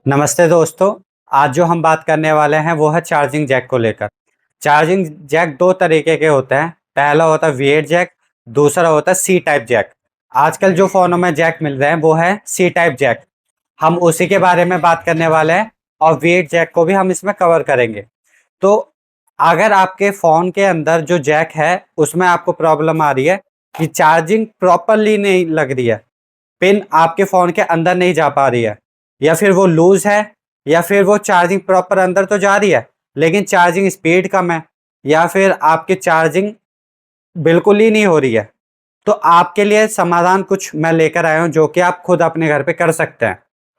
नमस्ते दोस्तों। आज जो हम बात करने वाले हैं वो है चार्जिंग जैक को लेकर। चार्जिंग जैक दो तरीके के होते हैं। पहला होता है वी8 जैक, दूसरा होता है सी टाइप जैक। आजकल जो फ़ोनों में जैक मिल रहे हैं वो है सी टाइप जैक। हम उसी के बारे में बात करने वाले हैं और वी8 जैक को भी हम इसमें कवर करेंगे। तो अगर आपके फ़ोन के अंदर जो जैक है उसमें आपको प्रॉब्लम आ रही है कि चार्जिंग प्रॉपरली नहीं लग रही है, पिन आपके फ़ोन के अंदर नहीं जा पा रही है, या फिर वो लूज़ है, या फिर वो चार्जिंग प्रॉपर अंदर तो जा रही है लेकिन चार्जिंग स्पीड कम है, या फिर आपकी चार्जिंग बिल्कुल ही नहीं हो रही है, तो आपके लिए समाधान कुछ मैं लेकर आया हूँ जो कि आप खुद अपने घर पे कर सकते हैं।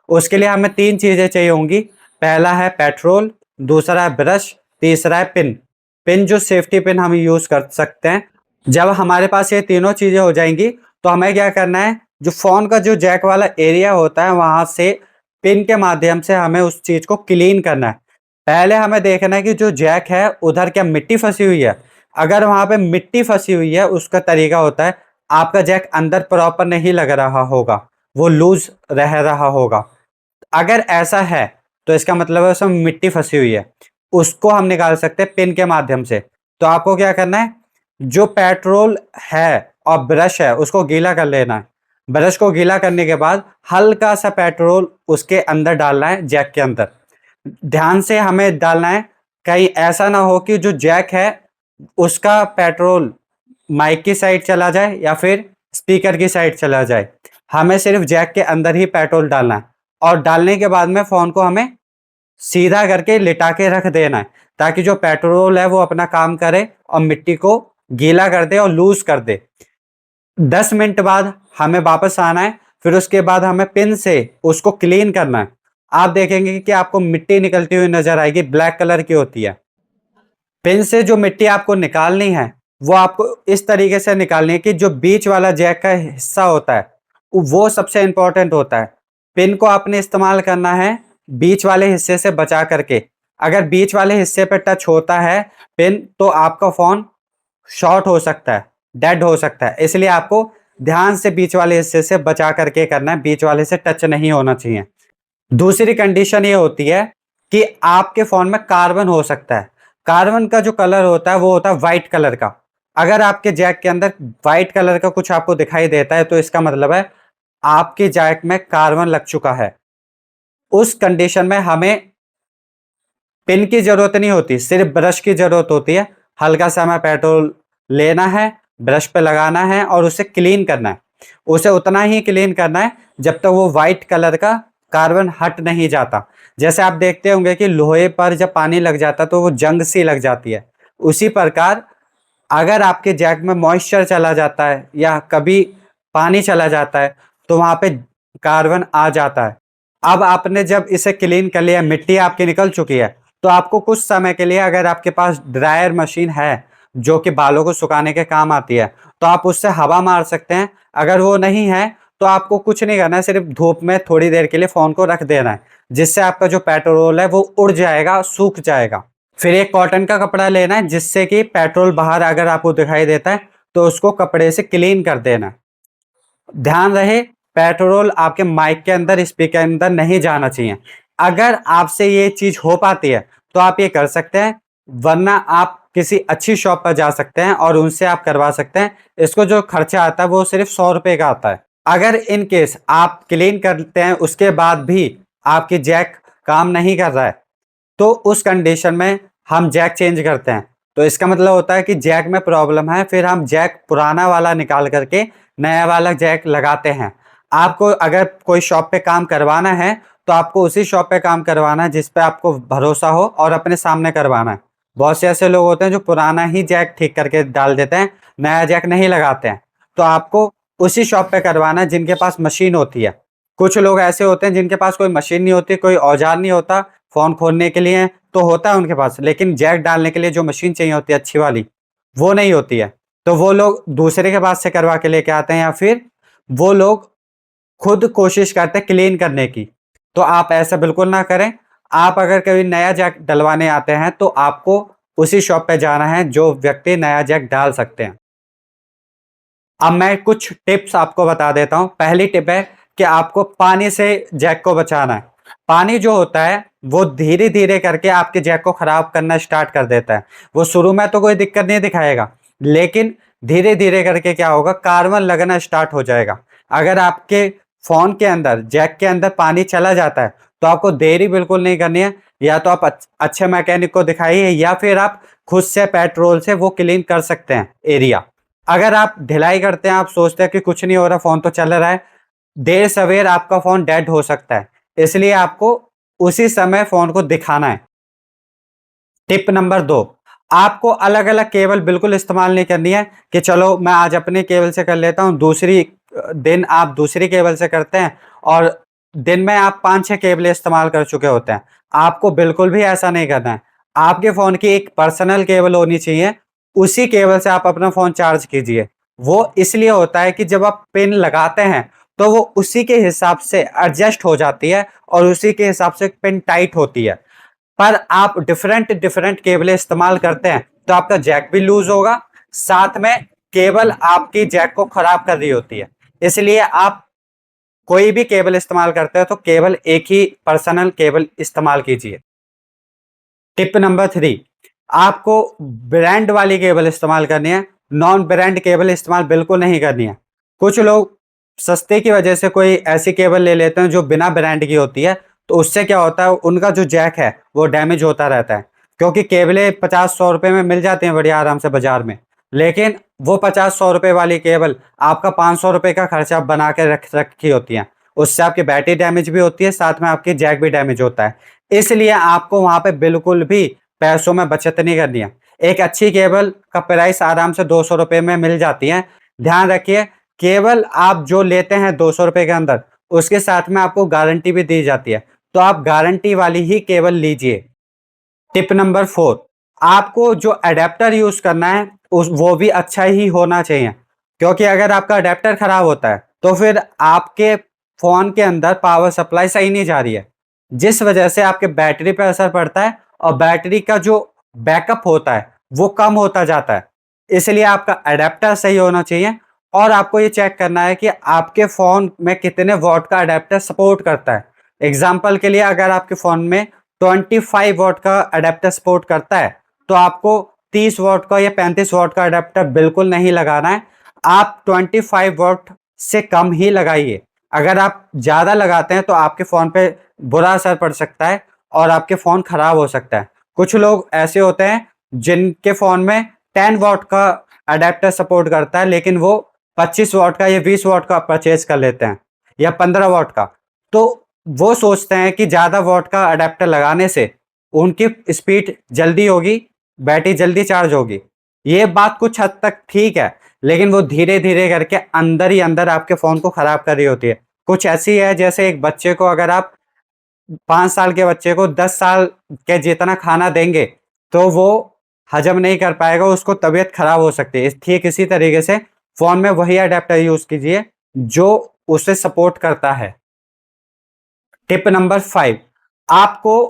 उसके लिए हमें 3 चीज़ें चाहिए होंगी। पहला है पेट्रोल, दूसरा है ब्रश, तीसरा है पिन। पिन जो सेफ्टी पिन हम यूज़ कर सकते हैं। जब हमारे पास ये तीनों चीज़ें हो जाएँगी तो हमें क्या करना है, जो फ़ोन का जो जैक वाला एरिया होता है वहाँ से पिन के माध्यम से हमें उस चीज़ को क्लीन करना है। पहले हमें देखना है कि जो जैक है उधर क्या मिट्टी फँसी हुई है। अगर वहाँ पे मिट्टी फँसी हुई है उसका तरीका होता है आपका जैक अंदर प्रॉपर नहीं लग रहा होगा, वो लूज़ रह रहा होगा। अगर ऐसा है तो इसका मतलब है उसमें मिट्टी फँसी हुई है। उसको हम निकाल सकते हैं पिन के माध्यम से। तो आपको क्या करना है, जो पेट्रोल है और ब्रश है उसको गीला कर लेना है। ब्रश को गीला करने के बाद हल्का सा पेट्रोल उसके अंदर डालना है, जैक के अंदर। ध्यान से हमें डालना है, कहीं ऐसा ना हो कि जो जैक है उसका पेट्रोल माइक की साइड चला जाए या फिर स्पीकर की साइड चला जाए। हमें सिर्फ जैक के अंदर ही पेट्रोल डालना है और डालने के बाद में फ़ोन को हमें सीधा करके लिटा के रख देना है, ताकि जो पेट्रोल है वो अपना काम करे और मिट्टी को गीला कर दे और लूज कर दे। 10 मिनट बाद हमें वापस आना है, फिर उसके बाद हमें पिन से उसको क्लीन करना है। आप देखेंगे कि आपको मिट्टी निकलती हुई नजर आएगी, ब्लैक कलर की होती है। पिन से जो मिट्टी आपको निकालनी है वो आपको इस तरीके से निकालनी है कि जो बीच वाला जैक का हिस्सा होता है वो सबसे इंपॉर्टेंट होता है। पिन को आपने इस्तेमाल करना है बीच वाले हिस्से से बचा करके। अगर बीच वाले हिस्से पे टच होता है पिन तो आपका फोन शॉर्ट हो सकता है, डेड हो सकता है। इसलिए आपको ध्यान से बीच वाले हिस्से से बचा करके करना है, बीच वाले से टच नहीं होना चाहिए। दूसरी कंडीशन ये होती है कि आपके फोन में कार्बन हो सकता है। कार्बन का जो कलर होता है वो होता है व्हाइट कलर का। अगर आपके जैक के अंदर व्हाइट कलर का कुछ आपको दिखाई देता है तो इसका मतलब है आपके जैक में कार्बन लग चुका है। उस कंडीशन में हमें पिन की जरूरत नहीं होती, सिर्फ ब्रश की जरूरत होती है। हल्का सा हमें पेट्रोल लेना है, ब्रश पे लगाना है और उसे क्लीन करना है। उसे उतना ही क्लीन करना है जब तक वो व्हाइट कलर का कार्बन हट नहीं जाता। जैसे आप देखते होंगे कि लोहे पर जब पानी लग जाता तो वो जंग सी लग जाती है। उसी प्रकार अगर आपके जैक में मॉइस्चर चला जाता है या कभी पानी चला जाता है तो वहां पे कार्बन आ जाता है। अब आपने जब इसे क्लीन कर लिया, मिट्टी आपकी निकल चुकी है, तो आपको कुछ समय के लिए अगर आपके पास ड्रायर मशीन है जो कि बालों को सुखाने के काम आती है तो आप उससे हवा मार सकते हैं। अगर वो नहीं है तो आपको कुछ नहीं करना है, सिर्फ धूप में थोड़ी देर के लिए फोन को रख देना है, जिससे आपका जो पेट्रोल है वो उड़ जाएगा, सूख जाएगा। फिर एक कॉटन का कपड़ा लेना है जिससे कि पेट्रोल बाहर अगर आपको दिखाई देता है तो उसको कपड़े से क्लीन कर देना है। ध्यान रहे पेट्रोल आपके माइक के अंदर, स्पीकर के अंदर नहीं जाना चाहिए। अगर आपसे ये चीज हो पाती है तो आप ये कर सकते हैं, वरना आप किसी अच्छी शॉप पर जा सकते हैं और उनसे आप करवा सकते हैं। इसको जो खर्चा आता है वो सिर्फ 100 रुपए का आता है। अगर इन केस आप क्लीन करते हैं उसके बाद भी आपकी जैक काम नहीं कर रहा है तो उस कंडीशन में हम जैक चेंज करते हैं। तो इसका मतलब होता है कि जैक में प्रॉब्लम है, फिर हम जैक पुराना वाला निकाल करके नया वाला जैक लगाते हैं। आपको अगर कोई शॉप पे काम करवाना है तो आपको उसी शॉप पे काम करवाना है जिस पे आपको भरोसा हो और अपने सामने करवाना है। बहुत से ऐसे लोग होते हैं जो पुराना ही जैक ठीक करके डाल देते हैं, नया जैक नहीं लगाते हैं। तो आपको उसी शॉप पे करवाना है जिनके पास मशीन होती है। कुछ लोग ऐसे होते हैं जिनके पास कोई मशीन नहीं होती, कोई औजार नहीं होता, फोन खोलने के लिए तो होता है उनके पास, लेकिन जैक डालने के लिए जो मशीन चाहिए होती है अच्छी वाली, वो नहीं होती है। तो वो लोग दूसरे के पास से करवा के लेके आते हैं या फिर वो लोग खुद कोशिश करते हैं क्लीन करने की। तो आप ऐसा बिल्कुल ना करें। आप अगर कभी नया जैक डलवाने आते हैं तो आपको उसी शॉप पे जाना है जो व्यक्ति नया जैक डाल सकते हैं। अब मैं कुछ टिप्स आपको बता देता हूँ। पहली टिप है कि आपको पानी से जैक को बचाना है। पानी जो होता है वो धीरे धीरे करके आपके जैक को खराब करना स्टार्ट कर देता है। वो शुरू में तो कोई दिक्कत नहीं दिखाएगा, लेकिन धीरे धीरे करके क्या होगा, कार्बन लगना स्टार्ट हो जाएगा। अगर आपके फोन के अंदर, जैक के अंदर पानी चला जाता है तो आपको देरी बिल्कुल नहीं करनी है। या तो आप अच्छे मैकेनिक को दिखाइए, या फिर आप खुद से पेट्रोल से वो क्लीन कर सकते हैं एरिया। अगर आप ढिलाई करते हैं, आप सोचते हैं कि कुछ नहीं हो रहा, फोन तो चल रहा है, देर सवेर आपका फोन डेड हो सकता है। इसलिए आपको उसी समय फोन को दिखाना है। टिप नंबर 2, आपको अलग अलग केबल बिल्कुल इस्तेमाल नहीं करनी है कि चलो मैं आज अपने केबल से कर लेता हूं, दूसरी दिन आप दूसरी केबल से करते हैं और दिन में आप 5-6 केबल इस्तेमाल कर चुके होते हैं। आपको बिल्कुल भी ऐसा नहीं करना है। आपके फोन की एक पर्सनल केबल होनी चाहिए, उसी केबल से आप अपना फोन चार्ज कीजिए। वो इसलिए होता है कि जब आप पिन लगाते हैं तो वो उसी के हिसाब से एडजस्ट हो जाती है और उसी के हिसाब से पिन टाइट होती है। पर आप डिफरेंट डिफरेंट केबलें इस्तेमाल करते हैं तो आपका जैक भी लूज होगा, साथ में केबल आपकी जैक को खराब कर रही होती है। इसलिए आप कोई भी केबल इस्तेमाल करते हैं तो केवल एक ही पर्सनल केबल इस्तेमाल कीजिए। टिप नंबर 3, आपको ब्रांड वाली केबल इस्तेमाल करनी है, नॉन ब्रांड केबल इस्तेमाल बिल्कुल नहीं करनी है। कुछ लोग सस्ते की वजह से कोई ऐसी केबल ले लेते हैं जो बिना ब्रांड की होती है, तो उससे क्या होता है, उनका जो जैक है वो डैमेज होता रहता है। क्योंकि केबलें 50-100 रुपए में मिल जाती हैं बढ़िया आराम से बाजार में, लेकिन वो 50-100 रुपए वाली केबल आपका 500 रुपए का खर्चा बना के रख रखी होती है। उससे आपकी बैटरी डैमेज भी होती है, साथ में आपकी जैक भी डैमेज होता है। इसलिए आपको वहां पे बिल्कुल भी पैसों में बचत नहीं करनी है। एक अच्छी केबल का प्राइस आराम से 200 रुपए में मिल जाती है। ध्यान रखिए, केबल आप जो लेते हैं 200 रुपए के अंदर, उसके साथ में आपको गारंटी भी दी जाती है, तो आप गारंटी वाली ही केबल लीजिए। टिप नंबर 4, आपको जो अडेप्टर यूज करना है उस वो भी अच्छा ही होना चाहिए। क्योंकि अगर आपका अडेप्टर खराब होता है तो फिर आपके फोन के अंदर पावर सप्लाई सही नहीं जा रही है, जिस वजह से आपके बैटरी पर असर पड़ता है और बैटरी का जो बैकअप होता है वो कम होता जाता है। इसलिए आपका अडेप्टर सही होना चाहिए और आपको ये चेक करना है कि आपके फोन में कितने वॉट का अडेप्टर सपोर्ट करता है। एग्जाम्पल के लिए, अगर आपके फोन में 25 वॉट का अडेप्टर सपोर्ट करता है तो आपको 30 वॉट का या 35 वॉट का अडेप्टर बिल्कुल नहीं लगाना है। आप 25 वॉट से कम ही लगाइए। अगर आप ज्यादा लगाते हैं तो आपके फोन पे बुरा असर पड़ सकता है और आपके फोन खराब हो सकता है। कुछ लोग ऐसे होते हैं जिनके फोन में 10 वॉट का अडेप्टर सपोर्ट करता है, लेकिन वो 25 वॉट का या 20 वॉट का परचेज कर लेते हैं या 15 वॉट का। तो वो सोचते हैं कि ज्यादा वॉट का अडेप्टर लगाने से उनकी स्पीड जल्दी होगी, बैटरी जल्दी चार्ज होगी। ये बात कुछ हद तक ठीक है, लेकिन वो धीरे धीरे करके अंदर ही अंदर आपके फोन को खराब कर रही होती है। कुछ ऐसी है जैसे एक बच्चे को, अगर आप 5 साल के बच्चे को 10 साल के जितना खाना देंगे तो वो हजम नहीं कर पाएगा, उसको तबीयत खराब हो सकती है। ठीक इसी तरीके से फोन में वही अडेप्टर यूज कीजिए जो उसे सपोर्ट करता है। टिप नंबर 5, आपको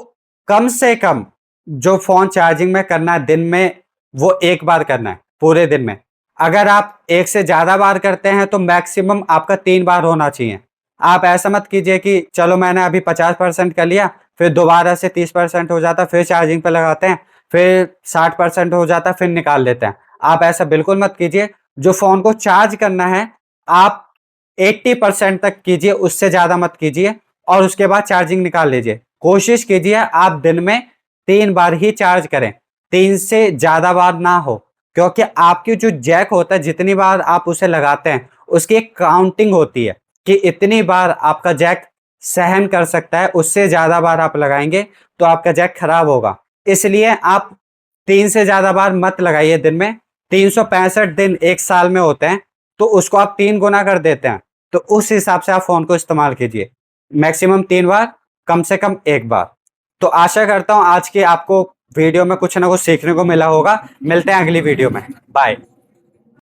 कम से कम जो फोन चार्जिंग में करना है दिन में, वो एक बार करना है पूरे दिन में। अगर आप एक से ज्यादा बार करते हैं तो मैक्सिमम आपका 3 बार होना चाहिए। आप ऐसा मत कीजिए कि चलो मैंने अभी 50% कर लिया, फिर दोबारा से 30% हो जाता, फिर चार्जिंग पे लगाते हैं, फिर 60% हो जाता, फिर निकाल लेते हैं। आप ऐसा बिल्कुल मत कीजिए। जो फोन को चार्ज करना है आप 80% तक कीजिए, उससे ज्यादा मत कीजिए, और उसके बाद चार्जिंग निकाल लीजिए। कोशिश कीजिए आप दिन में 3 बार ही चार्ज करें, 3 से ज्यादा बार ना हो। क्योंकि आपकी जो जैक होता है, जितनी बार आप उसे लगाते हैं उसकी एक काउंटिंग होती है कि इतनी बार आपका जैक सहन कर सकता है। उससे ज्यादा बार आप लगाएंगे तो आपका जैक खराब होगा। इसलिए आप 3 से ज्यादा बार मत लगाइए दिन में। 365 दिन एक साल में होते हैं, तो उसको आप 3 गुना कर देते हैं, तो उस हिसाब से आप फोन को इस्तेमाल कीजिए। मैक्सिमम 3 बार, कम से कम 1 बार। तो आशा करता हूं आज की आपको वीडियो में कुछ ना कुछ सीखने को मिला होगा। मिलते हैं अगली वीडियो में। बाय।